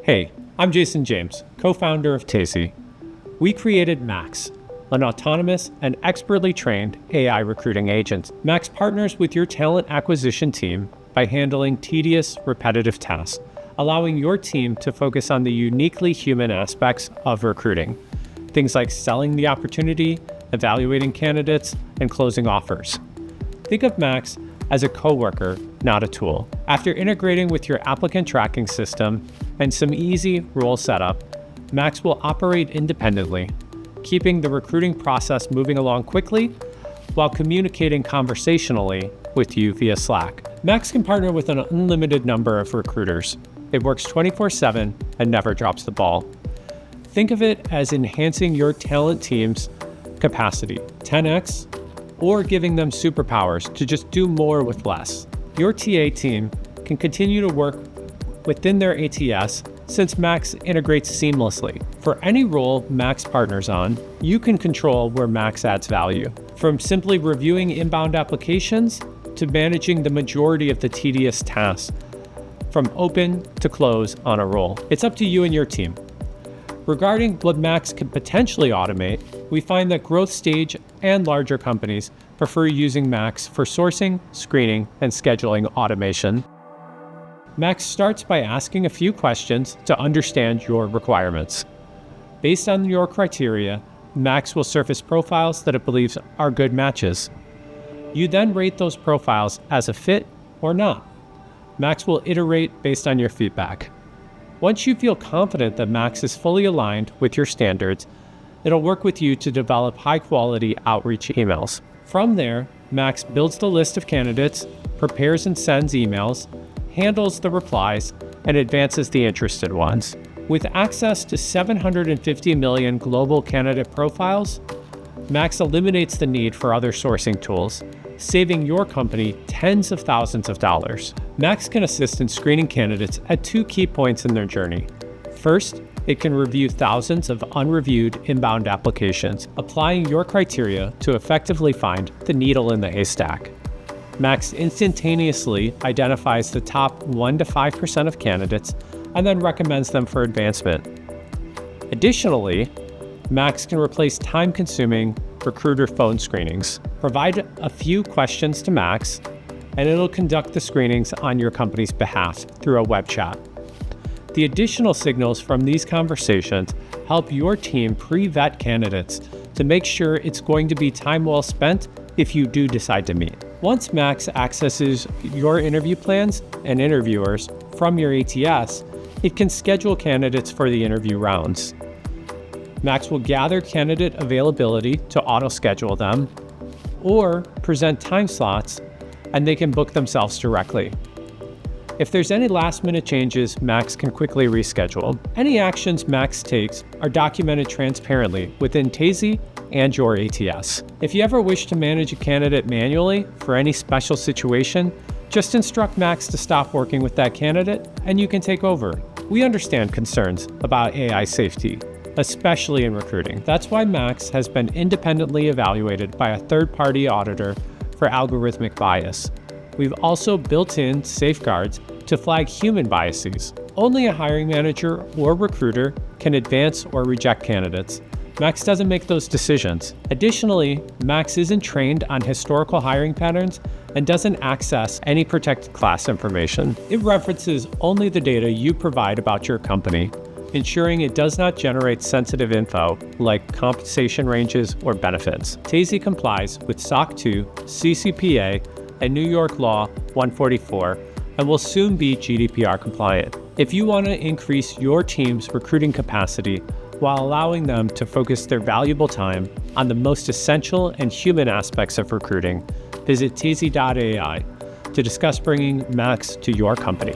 Hey, I'm Jason James, co-founder of Tezi. We created Max, an autonomous and expertly trained AI recruiting agent. Max partners with your talent acquisition team by handling tedious, repetitive tasks, allowing your team to focus on the uniquely human aspects of recruiting. Things like selling the opportunity, evaluating candidates, and closing offers. Think of Max as a coworker, not a tool. After integrating with your applicant tracking system and some easy role setup, Max will operate independently, keeping the recruiting process moving along quickly while communicating conversationally with you via Slack. Max can partner with an unlimited number of recruiters. It works 24/7 and never drops the ball. Think of it as enhancing your talent team's capacity, 10x, or giving them superpowers to just do more with less. Your TA team can continue to work within their ATS since Max integrates seamlessly. For any role Max partners on, you can control where Max adds value, from simply reviewing inbound applications to managing the majority of the tedious tasks, from open to close on a role. It's up to you and your team. Regarding what Max can potentially automate, we find that growth stage and larger companies prefer using Max for sourcing, screening, and scheduling automation. Max starts by asking a few questions to understand your requirements. Based on your criteria, Max will surface profiles that it believes are good matches. You then rate those profiles as a fit or not. Max will iterate based on your feedback. Once you feel confident that Max is fully aligned with your standards, it'll work with you to develop high-quality outreach emails. From there, Max builds the list of candidates, prepares and sends emails, handles the replies, and advances the interested ones. With access to 750 million global candidate profiles, Max eliminates the need for other sourcing tools, saving your company tens of thousands of dollars. Max can assist in screening candidates at two key points in their journey. First, it can review thousands of unreviewed inbound applications, applying your criteria to effectively find the needle in the haystack. Max instantaneously identifies the top 1 to 5% of candidates and then recommends them for advancement. Additionally, Max can replace time-consuming recruiter phone screenings. Provide a few questions to Max, and it'll conduct the screenings on your company's behalf through a web chat. The additional signals from these conversations help your team pre-vet candidates to make sure it's going to be time well spent if you do decide to meet. Once Max accesses your interview plans and interviewers from your ATS, it can schedule candidates for the interview rounds. Max will gather candidate availability to auto-schedule them or present time slots, and they can book themselves directly. If there's any last-minute changes, Max can quickly reschedule. Any actions Max takes are documented transparently within Tezi and your ATS. If you ever wish to manage a candidate manually for any special situation, just instruct Max to stop working with that candidate and you can take over. We understand concerns about AI safety, especially in recruiting. That's why Max has been independently evaluated by a third-party auditor for algorithmic bias. We've also built in safeguards to flag human biases. Only a hiring manager or recruiter can advance or reject candidates. Max doesn't make those decisions. Additionally, Max isn't trained on historical hiring patterns and doesn't access any protected class information. It references only the data you provide about your company, ensuring it does not generate sensitive info like compensation ranges or benefits. Tezi complies with SOC 2, CCPA, and New York Law 144, and will soon be GDPR compliant. If you want to increase your team's recruiting capacity while allowing them to focus their valuable time on the most essential and human aspects of recruiting, visit Tezi.ai to discuss bringing Max to your company.